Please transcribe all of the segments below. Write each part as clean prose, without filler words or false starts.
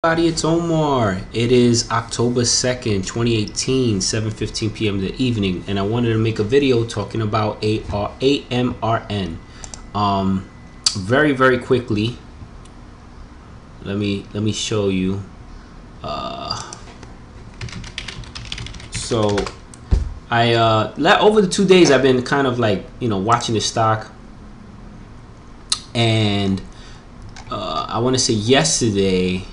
Everybody, it's Omar. It is October 2nd, 2018, 7:15 p.m. in the evening, and I wanted to make a video talking about AMRN. Very quickly. Let me show you. So I over the 2 days I've been kind of like watching the stock, and I want to say yesterday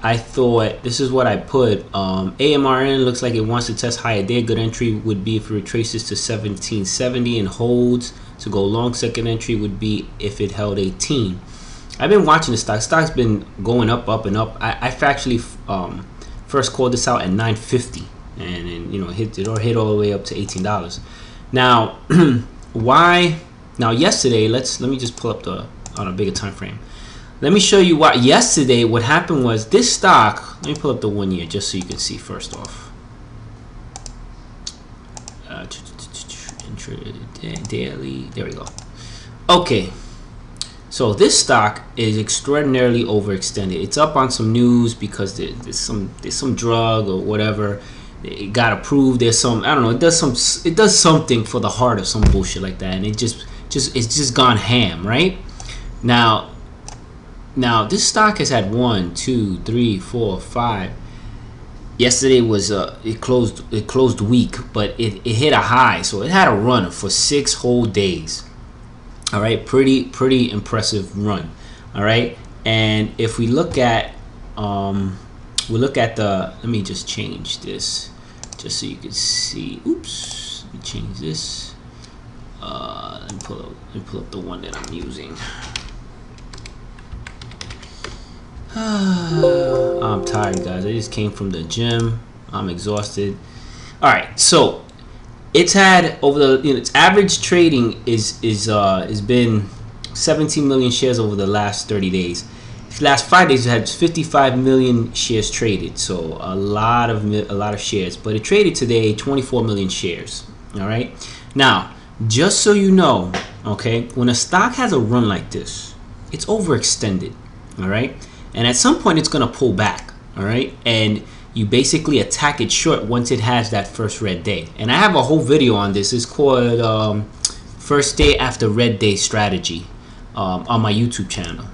I thought, this is what I put, AMRN looks like it wants to test higher. Their good entry would be if it retraces to 1770 and holds. To go long, second entry would be if it held 18. I've been watching the stock. Stock's been going up and up. I actually first called this out at 950, and hit all the way up to $18. Now why? Now yesterday, let me just pull up on a bigger time frame. Let me show you what yesterday what happened was this stock. Let me pull up the 1 year just so you can see first off. Daily, there we go. Okay, so this stock is extraordinarily overextended. It's up on some news because there's some drug or whatever. It got approved. There's some, I don't know. It does something for the heart or some bullshit like that, and it's just gone ham right now. Now this stock has had 1, 2, 3, 4, 5. Yesterday was it closed weak, but it hit a high, so it had a run for 6 whole days. All right, pretty impressive run. All right, and if we look at let me just change this just so you can see. Oops, let me change this. Let me pull up the one that I'm using. I'm tired, guys. I just came from the gym. I'm exhausted. All right, so it's had over the its average trading is been 17 million shares over the last 30 days. The last 5 days it had 55 million shares traded, so a lot of shares. But it traded today 24 million shares. All right. Now, just so you know, okay, when a stock has a run like this, it's overextended. All right. And at some point it's going to pull back, all right? And you basically attack it short once it has that first red day. And I have a whole video on this. It's called First Day After Red Day Strategy on my YouTube channel,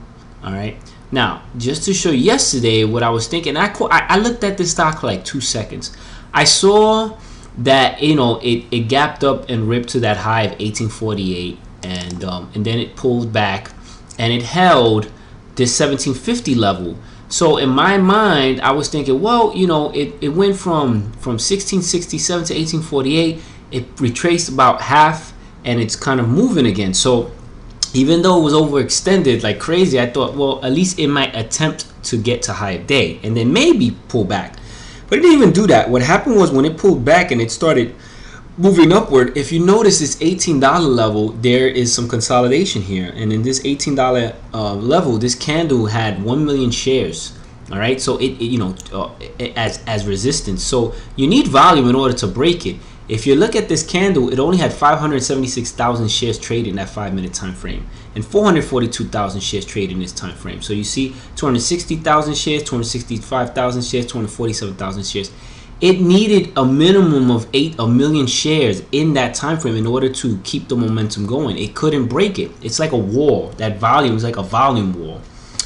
all right? Now, just to show you yesterday what I was thinking, I looked at this stock for like 2 seconds. I saw that, it gapped up and ripped to that high of 1848, and then it pulled back and it held this 1750 level. So in my mind, I was thinking, well, it went from 1667 to 1848. It retraced about half, and it's kind of moving again. So even though it was overextended like crazy, I thought, well, at least it might attempt to get to higher day and then maybe pull back. But it didn't even do that. What happened was when it pulled back and it started moving upward, if you notice this $18 level, there is some consolidation here, and in this $18 level, this candle had 1 million shares. All right, so as resistance. So you need volume in order to break it. If you look at this candle, it only had 576,000 shares traded in that 5-minute time frame, and 442,000 shares traded in this time frame. So you see 260,000 shares, 265,000 shares, 247,000 shares. It needed a minimum of 8 million shares in that time frame in order to keep the momentum going. It couldn't break it. It's like a wall. That volume is like a volume wall.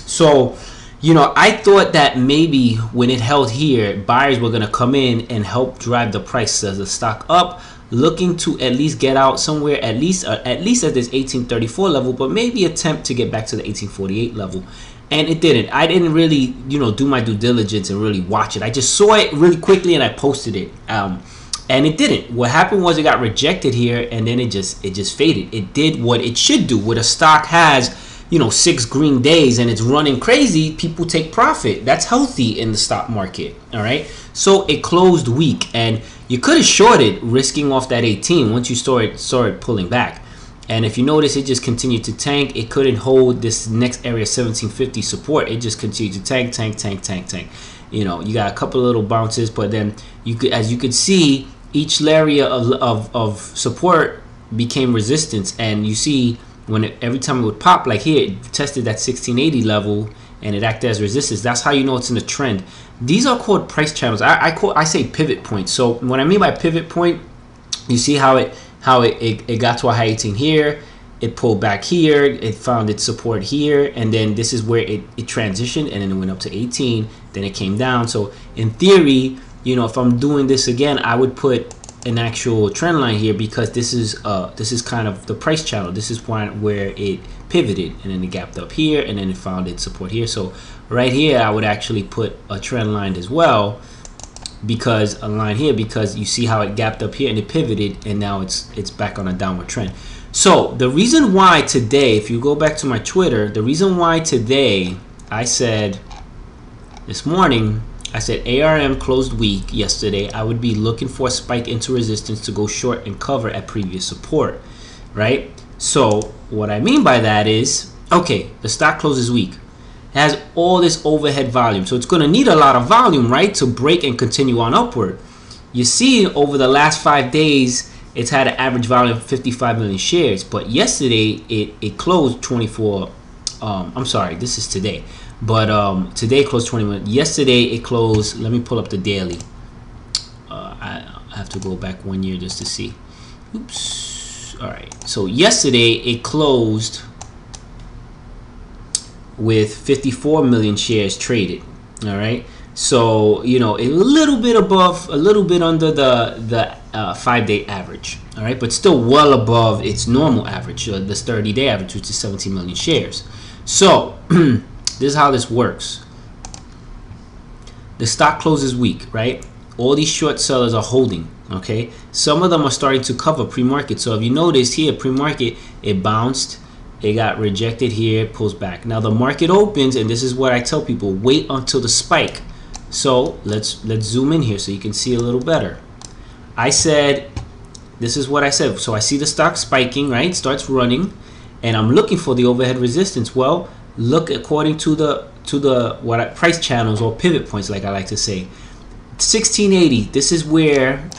So, I thought that maybe when it held here, buyers were going to come in and help drive the price of the stock up, looking to at least get out somewhere at least at this 1834 level, but maybe attempt to get back to the 1848 level. And it didn't. I didn't really, do my due diligence and really watch it. I just saw it really quickly and I posted it. And it didn't. What happened was it got rejected here, and then it just faded. It did what it should do. When a stock has, 6 green days and it's running crazy, people take profit. That's healthy in the stock market. All right. So it closed weak, and you could have shorted, risking off that 18 once you saw it pulling back. And if you notice, it just continued to tank. It couldn't hold this next area 1750 support. It just continued to tank. You got a couple of little bounces, but then as you could see, each area of support became resistance. And you see when every time it would pop, like here, it tested that 1680 level, and it acted as resistance. That's how you know it's in a trend. These are called price channels. I say pivot points. So what I mean by pivot point, you see how it got to a high 18 here, it pulled back here, it found its support here, and then this is where it transitioned, and then it went up to 18, then it came down. So in theory, you know, if I'm doing this again, I would put an actual trend line here, because this is kind of the price channel. This is where it pivoted, and then it gapped up here, and then it found its support here. So right here I would actually put a trend line as well, because a line here, because you see how it gapped up here and it pivoted, and now it's back on a downward trend. So the reason why today, if you go back to my Twitter, the reason why today I said, this morning I said ARM closed weak yesterday, I would be looking for a spike into resistance to go short and cover at previous support, right? So what I mean by that is, okay, the stock closes weak, it has all this overhead volume, so it's going to need a lot of volume, right, to break and continue on upward. You see, over the last 5 days, it's had an average volume of 55 million shares, but yesterday it closed 24. I'm sorry, this is today, but today closed 21. Yesterday it closed. Let me pull up the daily. I have to go back 1 year just to see. Oops. All right. So yesterday it closed with 54 million shares traded. All right. So, you know, a little bit above, a little bit under the 5-day average. All right, but still well above its normal average, this 30-day average, which is 17 million shares. So this is how this works. The stock closes weak, right? All these short sellers are holding. Okay, some of them are starting to cover pre-market. So if you notice here, pre-market, it bounced, it got rejected here, it pulls back. Now the market opens, and this is what I tell people: wait until the spike. So let's zoom in here so you can see a little better. I said, this is what I said. So I see the stock spiking, right? Starts running, and I'm looking for the overhead resistance. Well, look according to the price channels or pivot points, like I like to say. 1680. This is where,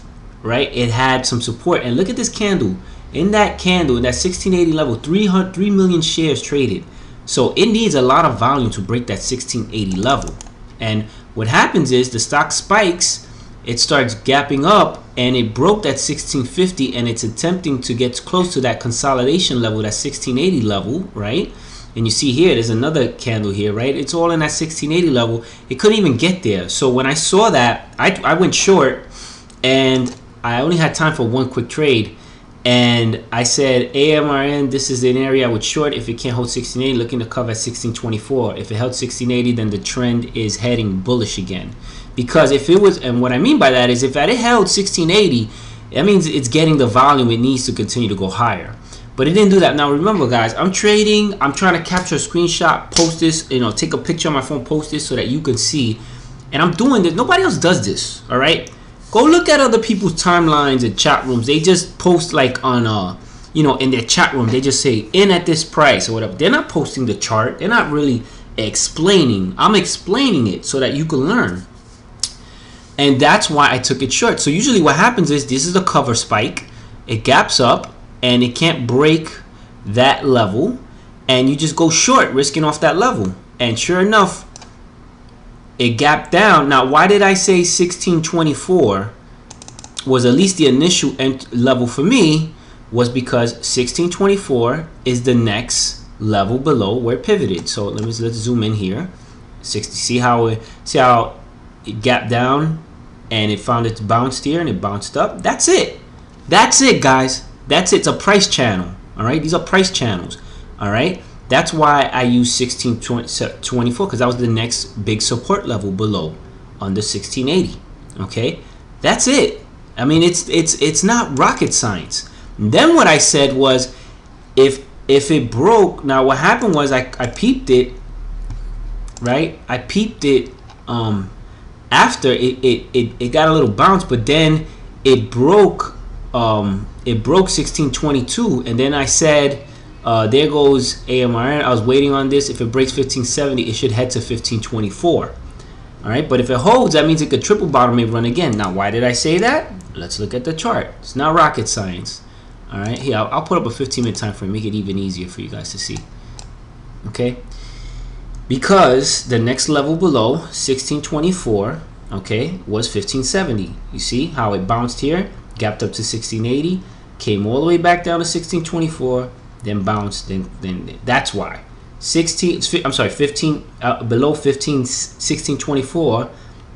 right, it had some support. And look at this candle. In that candle, in that 1680 level, 3 million shares traded. So it needs a lot of volume to break that 1680 level. And what happens is the stock spikes, it starts gapping up, and it broke that 1650, and it's attempting to get close to that consolidation level, that 1680 level, right? And you see here, there's another candle here, right? It's all in that 1680 level. It couldn't even get there. So when I saw that, I went short, and I only had time for one quick trade. And I said, AMRN, this is an area I would short if it can't hold 1680, looking to cover at 1624. If it held 1680, then the trend is heading bullish again. Because if it was, and what I mean by that is, if it held 1680, that means it's getting the volume it needs to continue to go higher. But it didn't do that. Now remember, guys, I'm trading. I'm trying to capture a screenshot, post this, you know, take a picture on my phone, post this so that you can see. And I'm doing this. Nobody else does this, all right? Go look at other people's timelines and chat rooms. They just post like on, you know, in their chat room, they just say in at this price or whatever. They're not posting the chart. They're not really explaining. I'm explaining it so that you can learn. And that's why I took it short. So usually what happens is, this is the cover spike. It gaps up and it can't break that level. And you just go short, risking off that level. And sure enough, it gapped down. Now, why did I say 1624 was at least the initial level for me? Was because 1624 is the next level below where it pivoted. So let's zoom in here. 60. See how it gapped down and it found its bounced here and it bounced up. That's it. That's it, guys. That's it. It's a price channel. All right. These are price channels. All right. That's why I use 1624, because that was the next big support level below under 1680. Okay, that's it. I mean, it's not rocket science. And then what I said was, if it broke, now what happened was I peeped it, right? I peeped it after it got a little bounce, but then it broke 1622, and then I said, there goes AMRN. I was waiting on this. If it breaks 1570, it should head to 1524. All right, but if it holds, that means it could triple bottom and run again. Now, why did I say that? Let's look at the chart. It's not rocket science. All right, here, I'll put up a 15-minute time frame, make it even easier for you guys to see. Okay, because the next level below 1624, okay, was 1570. You see how it bounced here, gapped up to 1680, came all the way back down to 1624, then bounced, then that's why 15 below 1624,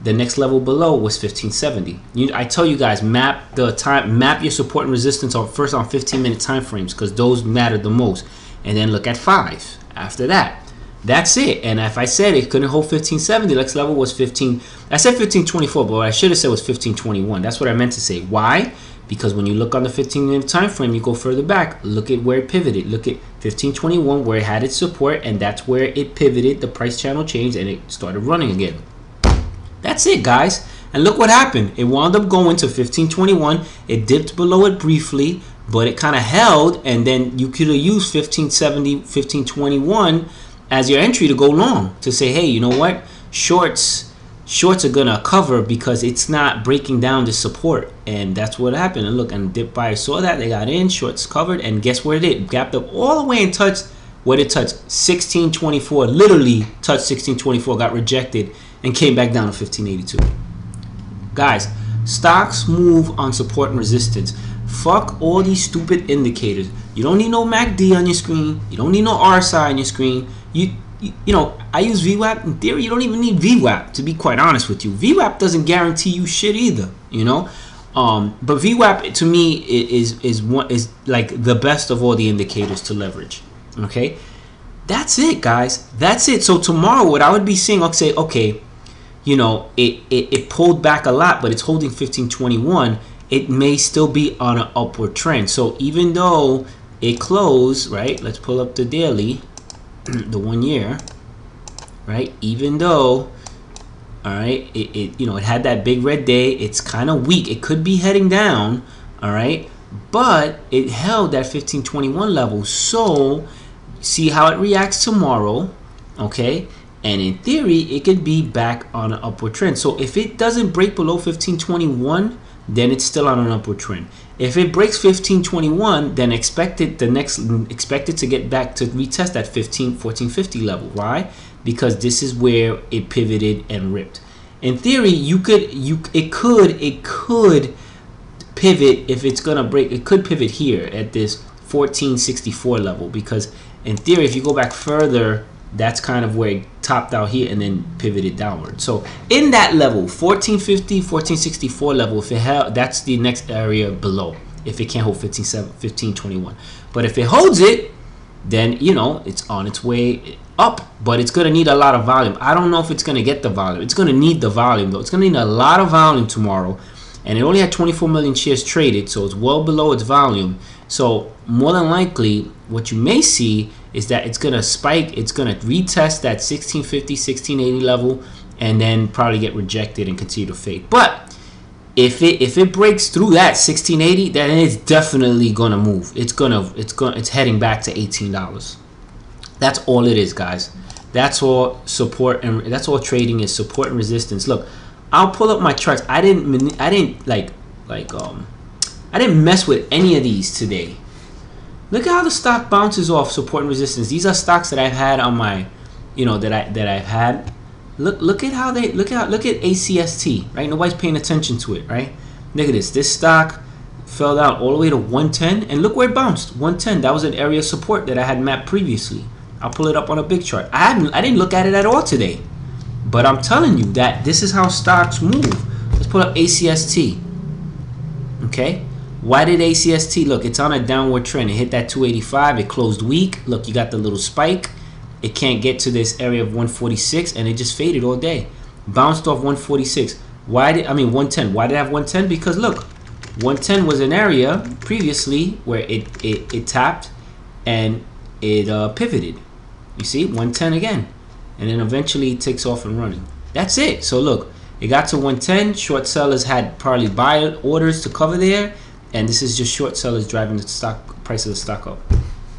the next level below was 1570. I tell you guys, map your support and resistance on first on 15-minute time frames, because those matter the most, and then look at 5 after that. That's it. And if I said it couldn't hold 1570, next level was 15. I said 1524, but what I should have said was 1521. That's what I meant to say. Why? Because when you look on the 15-minute time frame, you go further back, look at where it pivoted. Look at 1521, where it had its support, and that's where it pivoted. The price channel changed, and it started running again. That's it, guys. And look what happened. It wound up going to 1521. It dipped below it briefly, but it kind of held, and then you could have used 1570, 1521 as your entry to go long, to say, hey, you know what, shorts are gonna cover because it's not breaking down the support. And that's what happened. And look, and dip buyers saw that, they got in, shorts covered, and guess where it did? Gapped up all the way and touched what it touched, 1624. Literally touched 1624, got rejected, and came back down to 1582. Guys, stocks move on support and resistance. Fuck all these stupid indicators. You don't need no MACD on your screen. You don't need no RSI on your screen. You know, I use VWAP. In theory, you don't even need VWAP, to be quite honest with you. VWAP doesn't guarantee you shit either, you know. But VWAP to me is like the best of all the indicators to leverage. Okay, that's it, guys. That's it. So tomorrow, what I would be seeing, I'll say, okay, you know, it pulled back a lot, but it's holding 1521. It may still be on an upward trend. So even though it closed, right? Let's pull up the daily. The 1 year, right? Even though, all right, it you know, it had that big red day, it's kind of weak, it could be heading down, all right, but it held that 1521 level. So see how it reacts tomorrow, okay? And in theory, it could be back on an upward trend. So if it doesn't break below 1521, then it's still on an upward trend. If it breaks 1521, then expect it to get back to retest that 1450 level. Why? Because this is where it pivoted and ripped. In theory, it could pivot. If it's gonna break, it could pivot here at this 1464 level, because in theory, if you go back further, that's kind of where it topped out here and then pivoted downward. So in that level, 1450, 1464 level, if it held, that's the next area below, if it can't hold 1521. But if it holds it, then, you know, it's on its way up, but it's going to need a lot of volume. I don't know if it's going to get the volume. It's going to need the volume, though. It's going to need a lot of volume tomorrow. And it only had 24 million shares traded, so it's well below its volume. So more than likely, what you may see is that it's going to spike. It's going to retest that 1650, 1680 level, and then probably get rejected and continue to fade. But if it breaks through that 1680, then it's definitely going to move. It's heading back to $18. That's all it is, guys. That's all support, and that's all trading is, support and resistance. Look, I'll pull up my charts. I didn't mess with any of these today. Look at how the stock bounces off support and resistance. These are stocks that I've had on my, you know, that I've had. Look at how they look at ACST, right? Nobody's paying attention to it, right? Look at this. This stock fell down all the way to 110, and look where it bounced. 110. That was an area of support that I had mapped previously. I'll pull it up on a big chart. I didn't look at it at all today, but I'm telling you that this is how stocks move. Let's pull up ACST. Okay. Why did ACST? Look, it's on a downward trend. It hit that 285. It closed weak. Look, you got the little spike. It can't get to this area of 146, and it just faded all day. Bounced off 146. 110. Why did I have 110? Because look, 110 was an area previously where it tapped and it pivoted. You see, 110 again, and then eventually it takes off and running. That's it. So look, it got to 110. Short sellers had probably buy orders to cover there. And this is just short sellers driving the stock price of the stock up.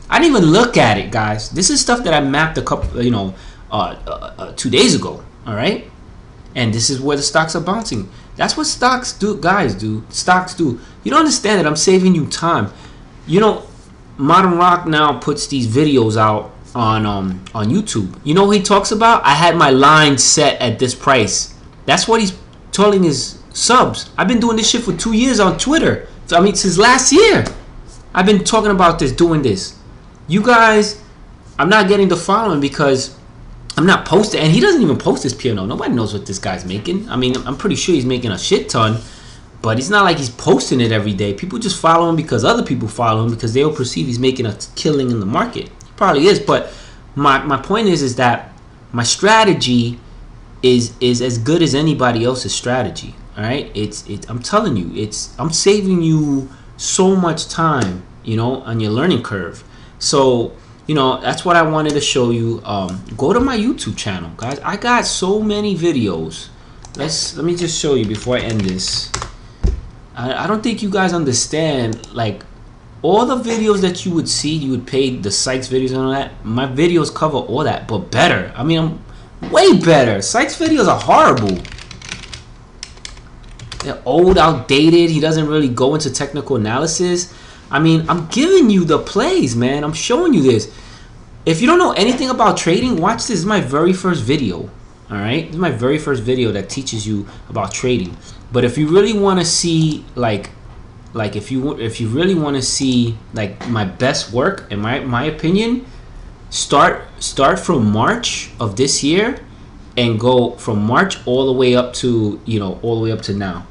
I didn't even look at it, guys. This is stuff that I mapped a couple, 2 days ago. All right, and this is where the stocks are bouncing. That's what stocks do, guys. Stocks do. You don't understand that I'm saving you time. You know, Modern Rock now puts these videos out on YouTube. You know what he talks about? I had my line set at this price. That's what he's telling his subs. I've been doing this shit for 2 years on Twitter. So, I mean, since last year, I've been talking about this, doing this. You guys, I'm not getting the following because I'm not posting, and he doesn't even post his P&L. Nobody knows what this guy's making. I mean, I'm pretty sure he's making a shit ton, but it's not like he's posting it every day. People just follow him because other people follow him because they'll perceive he's making a killing in the market. He probably is, but my point is that my strategy is as good as anybody else's strategy. All right, I'm telling you, I'm saving you so much time, you know, on your learning curve. So, you know, that's what I wanted to show you. Go to my YouTube channel, guys. I got so many videos. Let me just show you before I end this. I don't think you guys understand, like, all the videos that you would see, you would pay the Sykes videos and all that. My videos cover all that, but better. I mean, I'm way better. Sykes videos are horrible. They're old, outdated. He doesn't really go into technical analysis. I mean, I'm giving you the plays, man. I'm showing you this. If you don't know anything about trading, watch this. This is my very first video. All right, this is my very first video that teaches you about trading. But if you really want to see, like if you really want to see like my best work, in my opinion, start from March of this year and go from March all the way up to, you know, all the way up to now.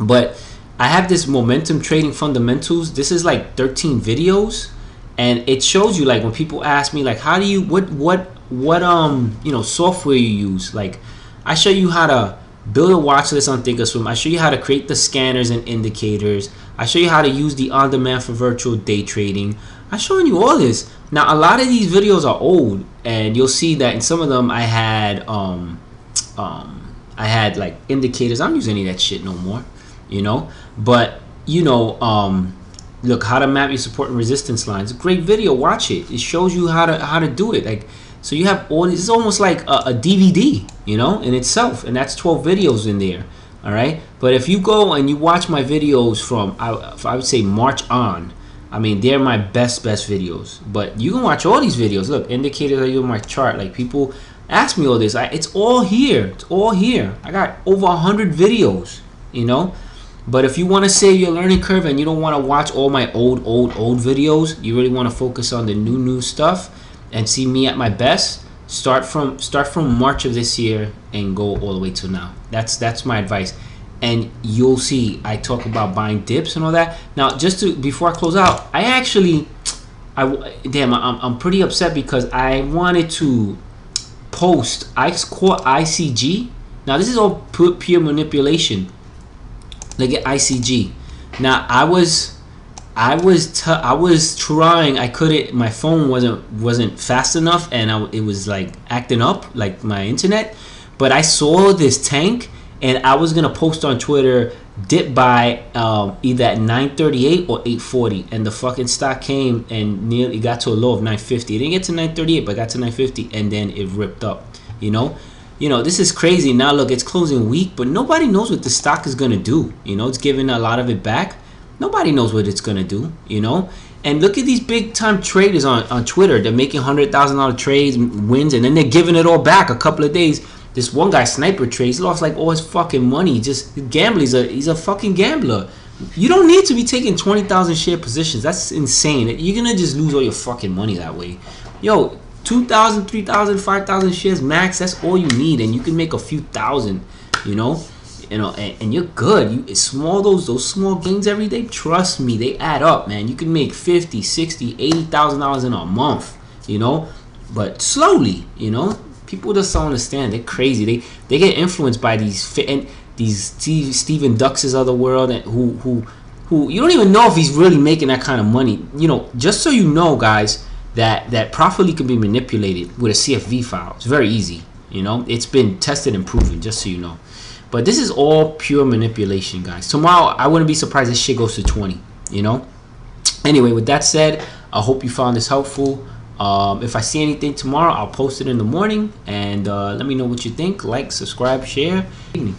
But I have this momentum trading fundamentals. This is like 13 videos, and it shows you, like, when people ask me, like, how do you what you know, software you use. Like, I show you how to build a watch list on Thinkorswim. I show you how to create the scanners and indicators. I show you how to use the on-demand for virtual day trading. I'm showing you all this. Now, a lot of these videos are old, and you'll see that in some of them I had like indicators. I don't use any of that shit no more, you know. But, you know, look, how to map your support and resistance lines. A great video. Watch it. It shows you how to do it. Like, so you have all this. It's almost like a DVD, you know, in itself, and that's 12 videos in there. All right. But if you go and you watch my videos from I would say March on, I mean, they're my best videos. But you can watch all these videos. Look, indicators are in my chart. Like, people ask me all this. It's all here. It's all here. I got over 100 videos, you know. But if you want to save your learning curve and you don't want to watch all my old videos, you really want to focus on the new stuff and see me at my best, start from March of this year and go all the way to now. That's my advice. And you'll see I talk about buying dips and all that. Now, before I close out, I'm pretty upset because I wanted to post. I caught ICG. Now, this is all pure manipulation. Look at ICG. Now, I was trying. I couldn't. My phone wasn't fast enough, and it was like acting up, like my internet. But I saw this tank, and I was gonna post on Twitter, dip by either at 938 or 840, and the fucking stock came and nearly got to a low of 950. It didn't get to 938, but got to 950, and then it ripped up. You know, this is crazy. Now look, it's closing week, but nobody knows what the stock is gonna do. You know, it's giving a lot of it back. Nobody knows what it's gonna do. You know, and look at these big time traders on Twitter. They're making $100,000 trades, wins, and then they're giving it all back a couple of days. This one guy, Sniper Trades, lost like all his fucking money. Just gambling. He's a fucking gambler. You don't need to be taking 20,000 share positions. That's insane. You're gonna just lose all your fucking money that way. Yo, 2,000, 3,000, 5,000 shares max. That's all you need, and you can make a few thousand. You know, and you're good. It's small. Those small gains every day. Trust me, they add up, man. You can make 50, 60, 80,000 dollars in a month. You know, but slowly. You know. People just don't understand. They're crazy. They get influenced by these Steven Duxes of the world, and who you don't even know if he's really making that kind of money. You know, just so you know, guys, that properly can be manipulated with a CFV file. It's very easy. You know, it's been tested and proven. Just so you know. But this is all pure manipulation, guys. Tomorrow, I wouldn't be surprised if shit goes to 20. You know. Anyway, with that said, I hope you found this helpful. If I see anything tomorrow, I'll post it in the morning, and let me know what you think. Like, subscribe, share. Evening.